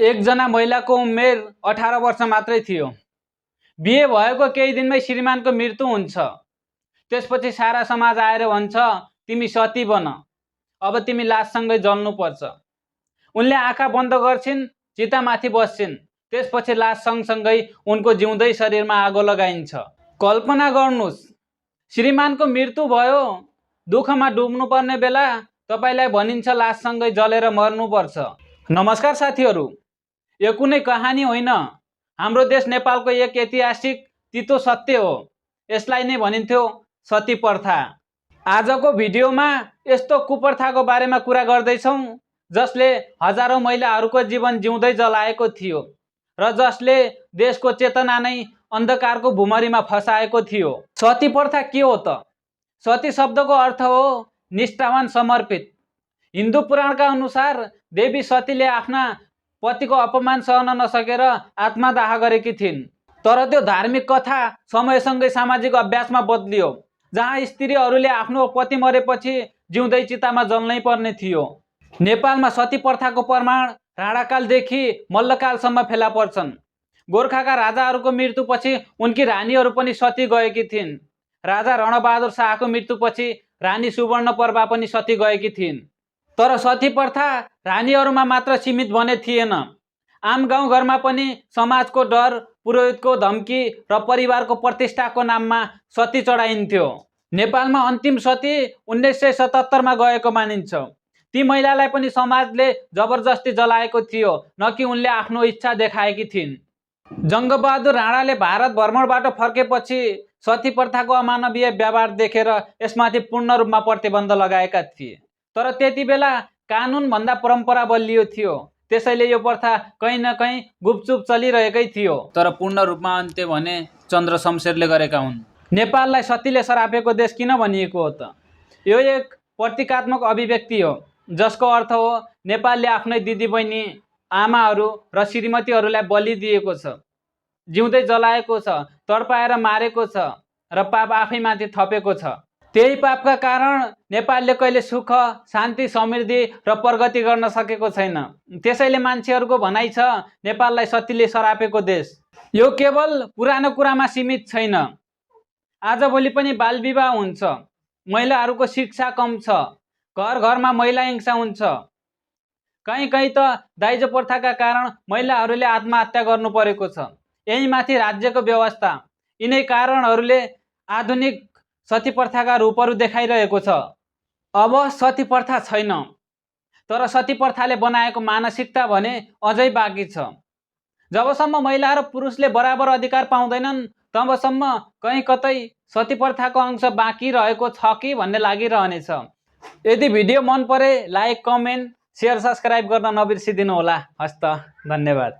एकजना महिलाको उमेर 18 वर्ष मात्रै थियो। बिहे भएको केही दिनमै श्रीमानको मृत्यु हुन्छ। त्यसपछि सारा समाज आएर भन्छ, तिमी सती बन, अब तिमी लाससँगै जल्नुपर्छ। उनले आँखा बन्द गर्छिन्, चितामाथि बस्छिन्। त्यसपछि लास सँगसँगै उनको जिउँदै शरीरमा आगो लगाइन्छ। कल्पना गर्नुस्, श्रीमानको मृत्यु भयो, दुःखमा डुब्नुपर्ने बेला तपाईलाई भनिन्छ लाससँगै जलेर मर्नुपर्छ। नमस्कार साथीहरू, यो कुनै कहानी होइन, हाम्रो देश नेपालको एक ऐतिहासिक तितो सत्य हो। यसलाई नै भनिन्थ्यो सती प्रथा। आजको भिडियोमा यस्तो कुप्रथाको बारेमा कुरा गर्दैछौँ जसले हजारौं महिलाहरूको जीवन जिउँदै जलाएको थियो र जसले देशको चेतना नै अन्धकारको भुमरीमा फसाएको थियो। सती प्रथा के हो त? सती शब्दको अर्थ हो निष्ठावान, समर्पित। हिन्दू पुराणका अनुसार देवी सतीले आफ्ना पतिको अपमान सहन नसकेर आत्मदाह गरेकी थिइन्। तर त्यो धार्मिक कथा समयसँगै सामाजिक अभ्यासमा बदलियो, जहाँ स्त्रीहरूले आफ्नो पति मरेपछि जिउँदै चितामा जल्नै पर्ने थियो। नेपालमा सती प्रथाको प्रमाण राणाकालदेखि मल्लकालसम्म फेला पर्छन्। गोर्खाका राजाहरूको मृत्युपछि उनकी रानीहरू पनि सती गएकी थिइन्। राजा रणबहादुर शाहको मृत्युपछि रानी सुवर्णप्रभा पनि सती गएकी थिइन्। तर सती प्रथा रानीहरूमा मात्र सीमित भने थिएन। आम गाउँघरमा पनि समाजको डर, पुरोहितको धम्की र परिवारको प्रतिष्ठाको नाममा सती चढाइन्थ्यो। नेपालमा अन्तिम सती 1977 गएको मानिन्छ। ती महिलालाई पनि समाजले जबरजस्ती जलाएको थियो, न कि उनले आफ्नो इच्छा देखाएकी थिइन्। जङ्गबहादुर राणाले भारत भ्रमणबाट फर्केपछि सती प्रथाको अमानवीय व्यवहार देखेर यसमाथि पूर्ण रूपमा प्रतिबन्ध लगाएका थिए। तर त्यति बेला कानुनभन्दा परम्परा बलियो थियो, त्यसैले यो प्रथा कहीँ न कहीँ गुपचुप चलिरहेकै थियो। तर पूर्ण रूपमा अन्त्य भने चन्द्र शमशेरले गरेका हुन्। नेपाललाई सतीले सरापेको देश किन भनिएको हो त? यो एक प्रतीकात्मक अभिव्यक्ति हो, जसको अर्थ हो नेपालले आफ्नै दिदीबहिनी, आमाहरू र श्रीमतीहरूलाई बलि दिएको छ, जिउँदै जलाएको छ, तडपाएर मारेको छ र पाप आफैमाथि थपेको छ। त्यही पापका कारण नेपालले कहिले सुख, शान्ति, समृद्धि र प्रगति गर्न सकेको छैन। त्यसैले मान्छेहरूको भनाइ छ नेपाललाई सतीले सरापेको देश। यो केवल पुरानो कुरामा सीमित छैन। आजभोलि पनि बालविवाह हुन्छ, महिलाहरूको शिक्षा कम छ, घर घरमा महिला हिंसा हुन्छ। कहीँ कहीँ त दाइजो प्रथाका कारण महिलाहरूले आत्महत्या गर्नु परेको छ। यही माथि राज्यको व्यवस्था, यिनै कारणहरूले आधुनिक सती प्रथाका रूपहरू देखाइरहेको छ। अब सती प्रथा छैन, तर सती प्रथाले बनाएको मानसिकता भने अझै बाँकी छ। जबसम्म महिला र पुरुषले बराबर अधिकार पाउँदैनन्, तबसम्म कहीँ कतै सती प्रथाको अंश बाँकी रहेको छ कि भन्ने लागिरहनेछ। यदि भिडियो मन परे लाइक, कमेन्ट, शेयर, सब्सक्राइब गर्न नबिर्सिदिनु होला। हस्त, धन्यवाद।